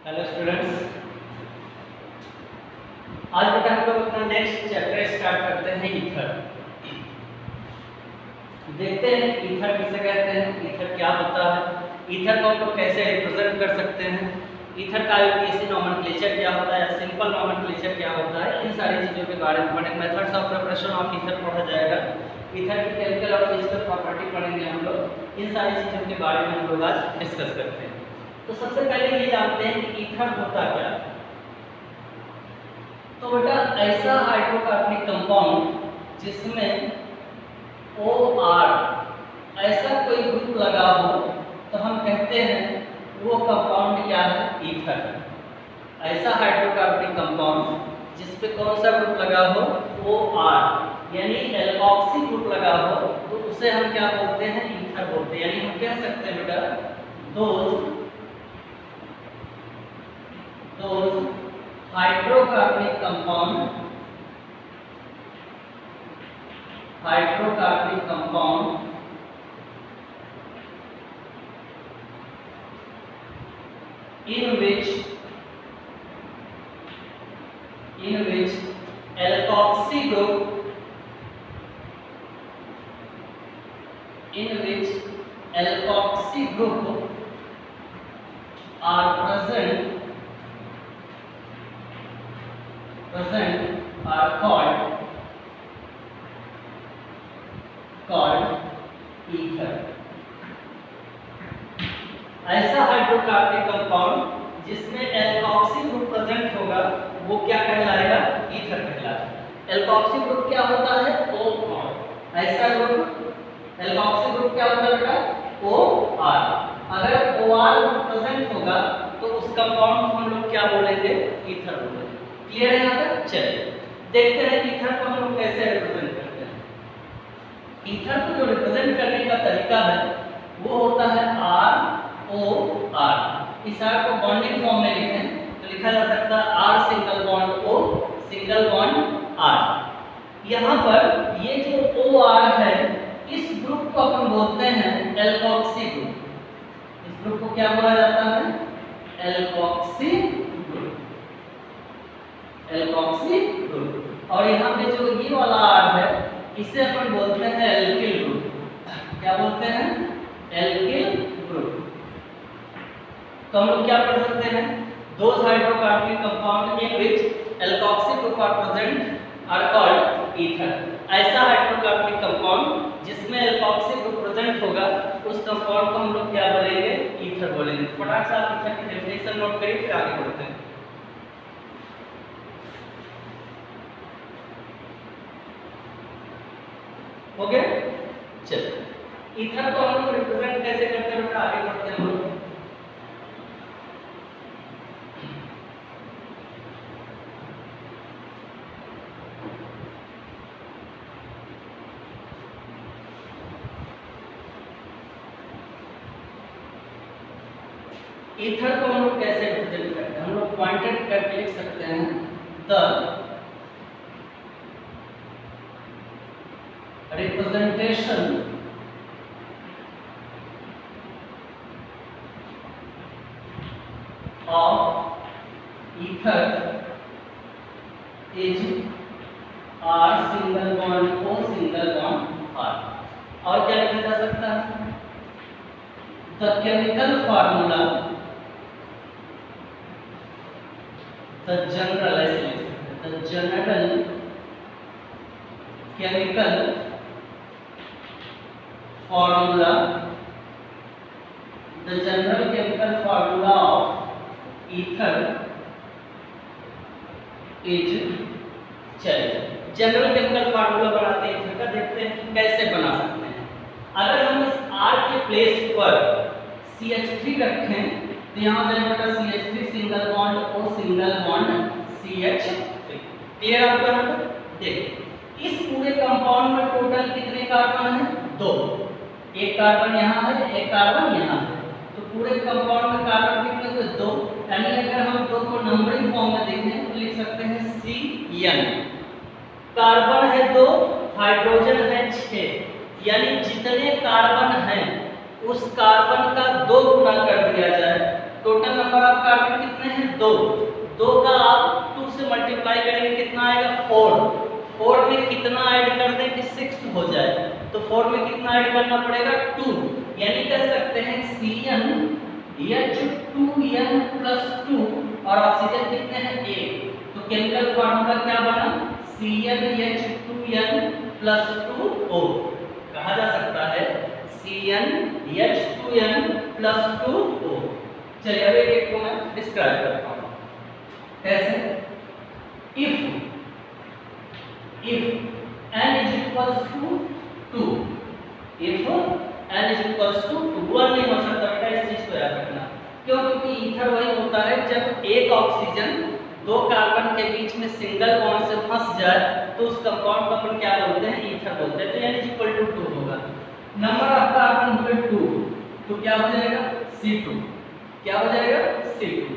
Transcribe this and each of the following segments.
Hello students, आज बेटा हम लोग अपना नेक्स्ट चैप्टर स्टार्ट करते हैं ईथर। देखते हैं ईथर किसे कहते हैं, ईथर क्या होता है, ईथर को हम लोग कैसे रिप्रेजेंट कर सकते हैं, ईथर का यूपीएससी नोमेनक्लेचर क्या होता है, सिंपल नोमेनक्लेचर क्या होता है, इन सारी चीज़ों के बारे में पढ़ेंगे। Methods of preparation of ether पढ़ा जाएगा, ईथर की केमिकल और फिजिकल प्रॉपर्टी पढ़ेंगे हम लोग। इन सारी चीज़ों के बारे में हम लोग आज डिस्कस करते हैं। तो सबसे पहले ये जानते हैं कि ईथर होता क्या है। तो बेटा ऐसा हाइड्रोकार्बनिक कंपाउंड जिसमें OR ऐसा कोई ग्रुप लगा हो तो हम कहते हैं वो कंपाउंड क्या है, ईथर। ऐसा हाइड्रोकार्बनिक कंपाउंड जिस पे कौन सा ग्रुप लगा हो, OR यानी एल्कोक्सी ग्रुप लगा हो, तो उसे हम क्या बोलते हैं, ईथर बोलते हैं। यानी हम कह सकते हैं बेटा those hydrocarbonic compound in which alkoxy group are present are called ether। ऐसा हाइड्रोकार्बनिक कंपाउंड जिसमें एल्कोक्सी ग्रुप प्रेजेंट होगा वो क्या कहलाएगा, ईथर कहलाएगा। एल्कोक्सी ग्रुप क्या होता है, OR। ऐसा ग्रुप एल्कोक्सी ग्रुप क्या होता है बेटा, OR। अगर OR ग्रुप प्रेजेंट होगा तो उस कंपाउंड को हम लोग क्या बोलेंगे, ईथर बोलेंगे। क्लियर है यहाँ तक? चलिए देखते हैं ईथर को हम लोग कैसे रिप्रेजेंट करते हैं। ईथर को जो रिप्रेजेंट करने का तरीका है वो होता है ROR। इस R को बॉन्डिंग फॉर्म में लिखें तो लिखा जा सकता है R single bond O single bond R। यहाँ पर ये जो OR है इस ग्रुप को अपन बोलते हैं एल्कोक्सी ग्रुप। इस ग्रुप को क्या बोला जाता है, एल्कोक्सी ग्रुप। और यहाँ पे जो ये वाला R है इसे अपन बोलते हैं एल्किल ग्रुप। क्या बोलते हैं, एल्किल ग्रुप। तो हम लोग क्या पढ़ सकते हैं, those hydrocarbonic compound in which alkoxy group are present are called ether। ऐसा हाइड्रोकार्बनिक कंपाउंड जिसमें एल्कोक्सी ग्रुप प्रेजेंट होगा उस कंपाउंड को हम लोग क्या बोलेंगे, ईथर बोलेंगे। फटाक से आप ईथर की डेफिनेशन नोट करिए, फिर आगे बढ़ते हैं। हो गया? चलिए ईथर को हम लोग रिप्रेजेंट कैसे करते हैं, आगे बढ़ते हैं हम लोग। ईथर को हम लोग कैसे रिप्रेजेंट करते हैं, हम लोग पॉइंटेड करके लिख सकते हैं the representation of ether is R single bond O single bond R। और क्या लिखा जा सकता है, the chemical formula, the general chemical formula, the general chemical formula of ether is, चलिए जनरल केमिकल फार्मूला बनाते हैं ईथर का, देखते हैं कैसे बना सकते हैं। अगर हम इस R के प्लेस पर CH3 रखें तो यहाँ जाएगा CH3 single bond O single bond CH3। Clear आपको? यहाँ पर देखिए इस पूरे कंपाउंड में टोटल कितने कार्बन हैं, 2। एक कार्बन यहाँ है, एक कार्बन यहाँ है, तो पूरे कंपाउंड में कार्बन कितने हुए, 2। यानी अगर हम 2 को नंबरिंग फॉर्म में देखें तो लिख सकते हैं CN। कार्बन है 2, हाइड्रोजन है 6, यानी जितने कार्बन हैं उस कार्बन का 2 गुना कर दिया जाए टोटल नंबर ऑफ कार्बन कितने हैं 2, 2 का आप 2 से मल्टीप्लाई करेंगे कितना आएगा 4, 4 में कितना ऐड कर दें कि 6 हो जाए, तो 4 में कितना ऐड करना पड़ेगा 2, यानी कह सकते हैं CnH2n + 2 और ऑक्सीजन कितने हैं 1, तो केमिकल फार्मूला क्या बना CnH2n + 2O, कहा जा सकता है CnH2n + 2O। चलिए अब एक को मैं डिस्क्राइब करता हूँ कैसे, if n = 2, if n = 2, 1 नहीं हो सकता बेटा, इस चीज को याद रखना, क्यों, क्योंकि ईथर वही होता है जब एक ऑक्सीजन 2 कार्बन के बीच में सिंगल बॉन्ड से फंस जाए तो उस कंपाउंड को अपन क्या बोलते हैं ईथर बोलते हैं, तो n = 2 होगा। नंबर ऑफ कार्बन हुए 2, तो क्या हो जाएगा C2, क्या हो जाएगा C2।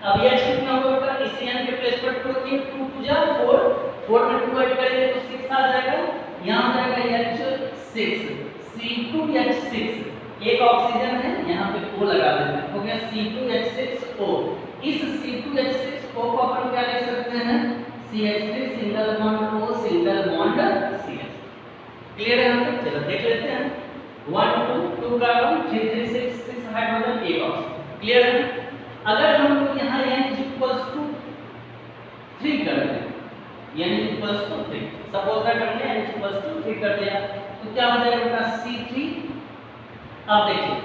अब H कितना होगा बेटा, इसी n के प्लेस पर 2 रखिए, 2 2 जा 4, 4 में 2 ऐड करेंगे तो 6 आ जाएगा, यहां हो जाएगा H6, C2H6, एक ऑक्सीजन है यहाँ पे O लगा देते हैं, हो गया C2H6O। इस C2H6O को अपन क्या लिख सकते हैं CH3 single bond O single bond CH। Clear है हम लोग, चलो देख लेते हैं 1 2 कार्बन 3 3 6 6 हाइड्रोजन एक ऑक्सीजन। क्लियर है, अगर हम लोग यहाँ n = 3 कर दें, n = 3, सपोज दैट हमने n = 3 कर दिया तो क्या हो जाएगा बेटा C3। अब देखिए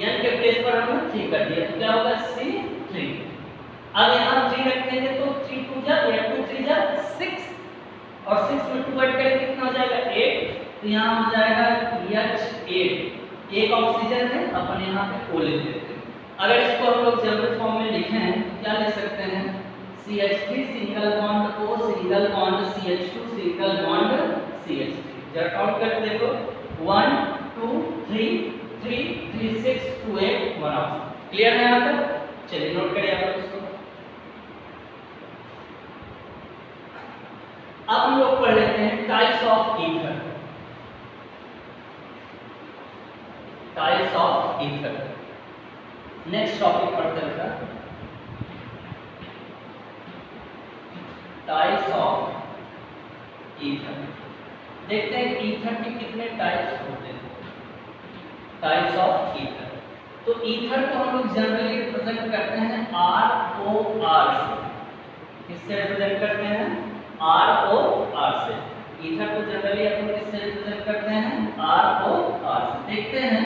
n के प्लेस पर हमने 3 कर दिया तो क्या होगा C3। अब यहाँ 3 रखेंगे तो 3 2 जा 2 3 जा 6 और 6 में 2 ऐड करेंगे कितना हो जाएगा 8, तो यहाँ हो जाएगा H8, एक ऑक्सीजन है, अपन यहाँ पे O ले लेते हैं। अगर इसको हम लोग जनरल फॉर्म में लिखें तो क्या लिख सकते हैं CH3 single bond O single bond CH2 single bond CH3। जरा काउंट करके देखो 1 2 3 3 3 6 2 8 1 ऑक्सीजन। क्लियर है यहाँ तक, चलिए नोट करिए आप लोग इसको। अब हम लोग पढ़ लेते हैं types of ether, types of ether, next topic पढ़ते हैं टाइप्स ऑफ ईथर। देखते हैं ईथर के कितने टाइप्स होते हैं, टाइप्स ऑफ ईथर। तो ईथर को हम लोग जनरली रिप्रेजेंट करते हैं ROR से, किससे रिप्रेजेंट करते हैं ROR से। ईथर को जनरली अपन किससे रिप्रेजेंट करते हैं ROR से। देखते हैं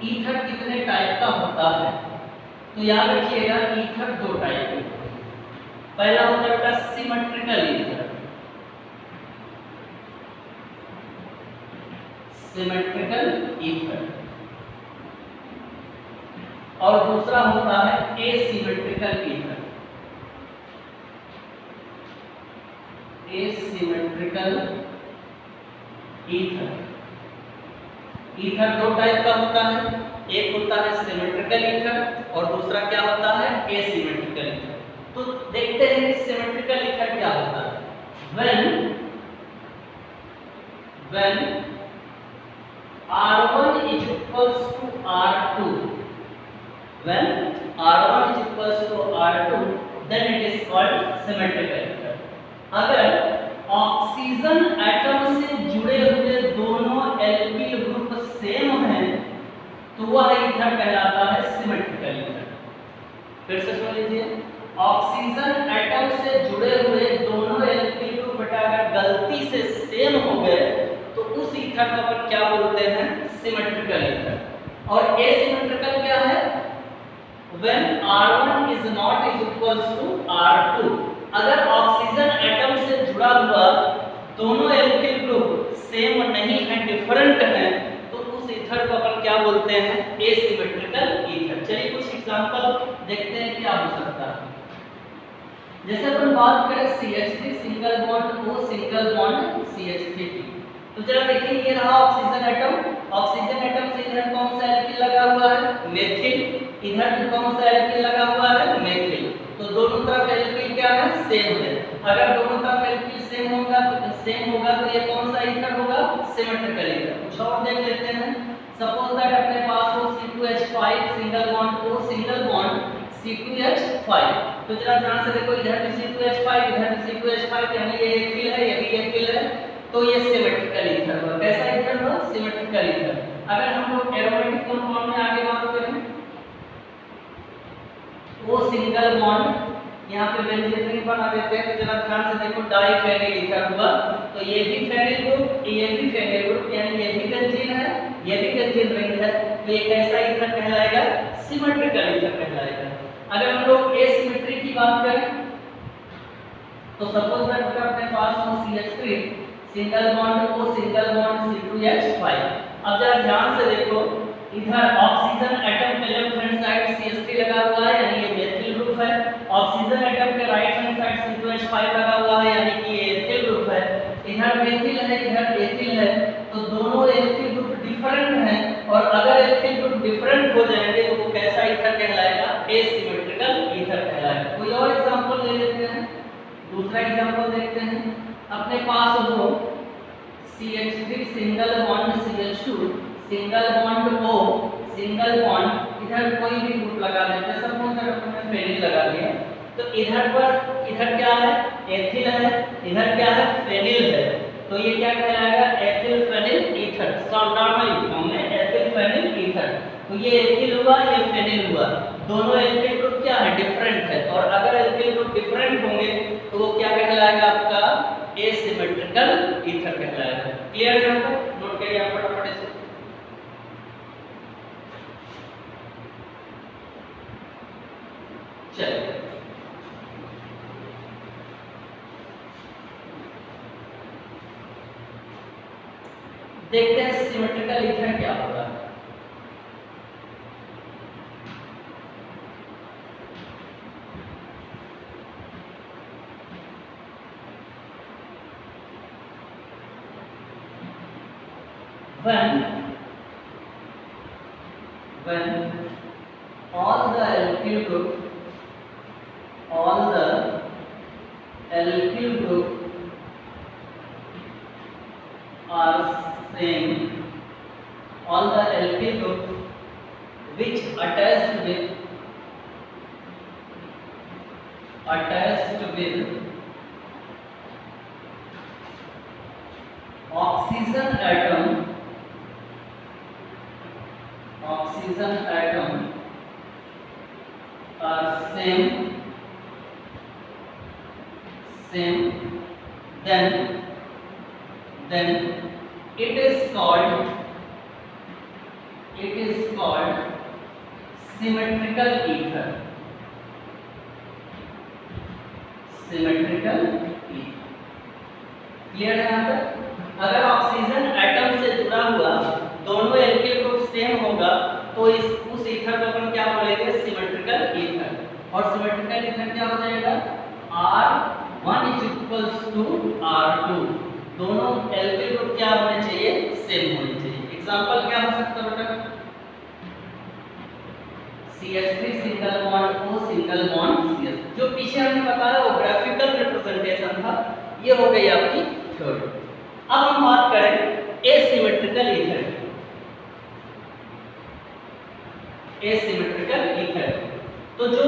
ईथर कितने टाइप का होता है, तो याद रखिएगा ईथर 2 टाइप के होते हैं। पहला होता है बेटा सिमेट्रिकल ईथर, सिमेट्रिकल ईथर, और दूसरा होता है asymmetrical ether, asymmetrical ether. Ether 2 type का होता है, एक होता है सिमेट्रिकल ईथर और दूसरा क्या होता है एसिमेट्रिकल ईथर। तो देखते हैं कि सिमेट्रिकल ईथर क्या होता है। when R1 is equals to R2, when R1 is equals to R2, then it is called symmetrical ether। अगर ऑक्सीजन एटम से जुड़े हुए दोनों एल्किल ग्रुप सेम हैं तो वह ईथर कहलाता है सिमेट्रिकल ईथर। फिर से सुन लीजिए, ऑक्सीजन एटम से जुड़े हुए दोनों एल्किल ग्रुप अगर गलती से सेम हो गए तो उस ईथर को अपन क्या बोलते हैं सिमेट्रिकल ईथर। और एसिमेट्रिकल क्या है, when R1 is not is equals to R2, अगर ऑक्सीजन एटम से जुड़ा हुआ दोनों एल्किल ग्रुप सेम नहीं है, डिफरेंट है, तो उस ईथर को अपन क्या बोलते हैं एसिमेट्रिकल ईथर। चलिए कुछ एग्जांपल देखते हैं क्या हो सकता है। जैसे अपन बात करें CH3 single bond O single bond CH3, तो जरा देखिए ये रहा ऑक्सीजन एटम, ऑक्सीजन एटम से इधर कौन सा एल्किल लगा हुआ है मेथिल, इधर कौन सा एल्किल लगा हुआ है मेथिल, तो दोनों तरफ एल्किल क्या है सेम है। अगर दोनों तरफ एल्किल सेम होगा तो ये कौन सा ईथर होगा सिमेट्रिकल ईथर। कुछ और देख लेते हैं, सपोज दैट अपने पास हो C2H5 single bond O single C2H5। तो जरा ध्यान से देखो, इधर भी C2H5, इधर भी C2H5, यानी ये एथिल है, ये भी एथिल है, तो ये सिमेट्रिकल ईथर हुआ। कैसा ईथर हुआ? Symmetrical ether. अगर हम लोग एरोमेटिक कंपाउंड में आगे बात करें, वो सिंगल बॉन्ड यहाँ पे बेंजीन बना देते हैं, तो जरा ध्यान से देखो, डाइफेनिल ईथर हुआ। तो ये भी फेनिल ग्रुप, ये भी फेनिल ग्रुप, यानी ये भी बेंजीन है, ये भी बेंजीन रिंग है, तो ये कैसा ईथर कहलाएगा? सिमेट्रिकल ईथर कहलाएगा। अगर हम लोग एसिमेट्री की बात करें, तो सपोज दैट अगर अपने पास हो CH3 single bond O single bond C2H5। अब जरा ध्यान से देखो, इधर ऑक्सीजन एटम के लेफ्ट हैंड साइड CH3 लगा हुआ है, यानी ये मेथिल ग्रुप है। ऑक्सीजन एटम के राइट हैंड साइड C2H5 लगा हुआ है, यानी कि ये एथिल ग्रुप है। इधर मेथिल है, इधर एथिल है, तो दोनों एथिल ग्रुप डिफरेंट हैं, और अगर एथिल ग्रुप डिफरेंट हो जाएंगे तो वो कैसा ईथर कहलाएगा? एसिमेट्रिकल ईथर कहलाएगा। कोई और एग्जांपल ले लेते हैं, दूसरा एग्जांपल देखते हैं। अपने पास हो CH3 single bond CH2 single bond O single bond, इधर कोई भी ग्रुप लगा लेते हैं, सपोज दैट हमने फेनिल लगा दिया, तो इधर क्या है? एथिल है, इधर क्या है? फेनिल है, तो ये क्या कहलाएगा? Ethyl phenyl ether. Normally form में एथिल फेनिल ईथर। तो ये एथिल हुआ, ये फेनिल हुआ, दोनों एल्किल ग्रुप क्या है? डिफरेंट है, और अगर एल्किल ग्रुप डिफरेंट होंगे तो वो क्या कहलाएगा? आपका एसिमेट्रिकल ईथर कहलाएगा। क्लियर है? यहाँ पर नोट करिए आप फटाफट से। चलिए देखते हैं सिमेट्रिकल ईथर क्या होगा। when all the alkyl group are same, all the alkyl group which attached with oxygen atom are same, then it is called symmetrical ether. Clear है? यहाँ तक अगर ऑक्सीजन एटम से जुड़ा हुआ दोनों एल्किल ग्रुप सेम होगा तो उस ईथर को अपन क्या बोलेंगे? Symmetrical ether. और सिमेट्रिकल ईथर क्या हो जाएगा? R1 = R2। दोनों एल्किल ग्रुप क्या होने चाहिए? सेम होने चाहिए। एग्जांपल क्या हो सकता है बेटा? CH3 single bond O single bond CH। जो पीछे हमने बताया वो ग्राफिकल रिप्रेजेंटेशन था, ये हो गई आपकी थ्योरी। अब हम बात करें एसिमेट्रिकल ईथर की। एसिमेट्रिकल ईथर, तो जो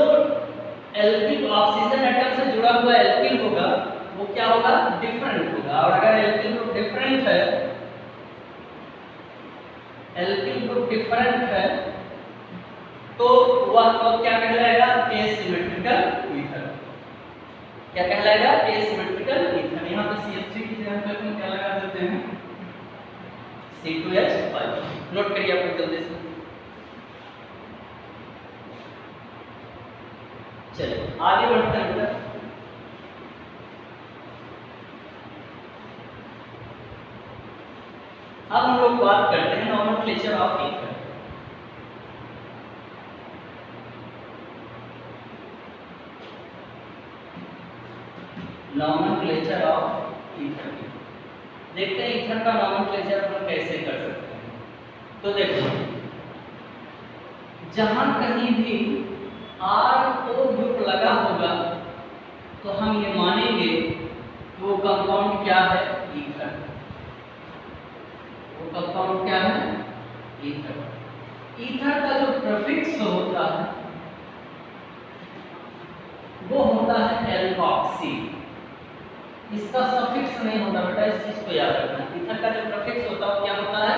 एल्किल ऑक्सीजन एटम से जुड़ा हुआ एल्किल होगा वो क्या होगा? डिफरेंट होगा। और अगर एल्किल ग्रुप डिफरेंट है, तो वह तो क्या कहलाएगा? Asymmetrical ether. क्या कहलाएगा? Asymmetrical ether. यहाँ पे CH3 की जगह पे हम क्या लगा देते हैं? C2H5। नोट करिए आप जल्दी से। चलिए आगे बढ़ते हैं बेटा। अब हम लोग बात करते हैं nomenclature of ether. Nomenclature of ether देखते हैं ईथर का नॉमेनक्लेचर अपन कैसे कर सकते हैं। तो देखो, जहां कहीं भी R-O ग्रुप लगा होगा तो हम ये मानेंगे कि वो कंपाउंड क्या है? ईथर। वो कंपाउंड क्या है? ईथर। ईथर का जो प्रीफिक्स होता है होता है एल्कोक्सी। इसका सफिक्स नहीं होता बेटा, इस चीज को याद रखना। ईथर का जो प्रीफिक्स होता है क्या होता है?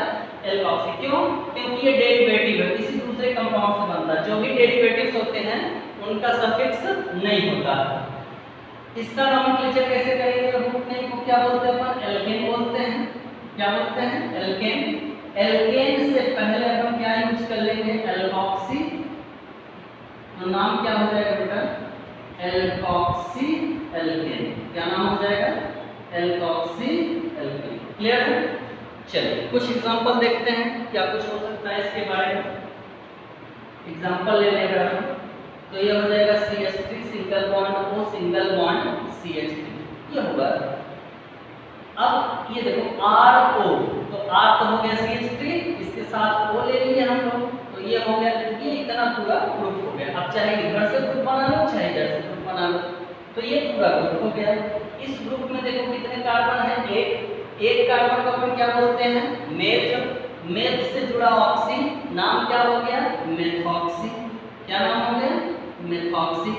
एल्कोक्सी। क्यों? क्योंकि ये डेरिवेटिव है, किसी दूसरे कंपाउंड से बनता है। जो भी डेरिवेटिव्स होते हैं उनका सफिक्स नहीं होता। इसका नोमेनक्लेचर कैसे करेंगे? रूट नेम को क्या बोलते हैं अपन? एल्केन बोलते हैं। क्या बोलते हैं? एल्केन। एल्केन से पहले अपन क्या यूज कर लेंगे? एल्कोक्सी। तो नाम क्या हो जाएगा बेटा? Alkoxy alkane. क्या नाम हो जाएगा? Alkoxy alkene. क्लियर है? चलिए कुछ एग्जांपल देखते हैं क्या कुछ हो सकता है इसके बारे में। एग्जांपल ले लेंगे हम। तो ये हो जाएगा CH3 single bond O single bond CH3, ये होगा। अब ये देखो RO, तो R तो हो गया CH3, इसके साथ O ले लिए हम लोग, तो ये हो गया। ये इतना पूरा ग्रुप हो गया। अब चाहे इधर से ग्रुप बना लो चाहे इधर से ग्रुप बना लो, तो ये पूरा ग्रुप हो गया। इस ग्रुप में देखो कितने कार्बन है? एक कार्बन को अपन क्या बोलते हैं? मेथ। मेथ से जुड़ा ऑक्सी, नाम क्या हो गया? मेथॉक्सी। क्या नाम हो गया? मेथॉक्सी।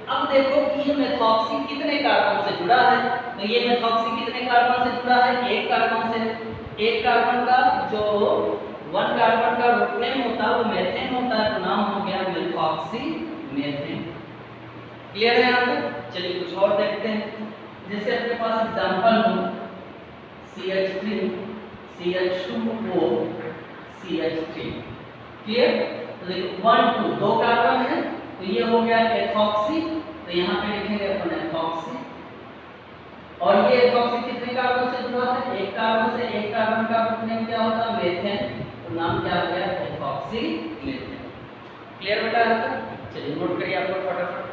अब देखो कि ये मेथॉक्सी कितने कार्बन से जुड़ा है? तो ये मेथॉक्सी कितने कार्बन से जुड़ा है? एक कार्बन से। एक कार्बन का जो वन कार्बन का रूट नेम होता है वो मेथेन होता है, तो नाम हो गया मेथॉक्सी मेथेन। क्लियर है यहाँ तक? चलिए कुछ और देखते हैं। जैसे अपने पास एग्जांपल हो CH3 CH2O CH3। क्लियर? तो देखो 1 2 दो कार्बन है, तो ये हो गया एथॉक्सी, तो यहाँ पे लिखेंगे अपन एथॉक्सी। और ये एथॉक्सी कितने कार्बन से जुड़ा है? एक कार्बन से। एक कार्बन का रूट नेम क्या होता है? मेथेन, तो नाम क्या हो गया? Ethoxy methane. क्लियर बेटा? चलिए नोट करिए आप लोग फटाफट।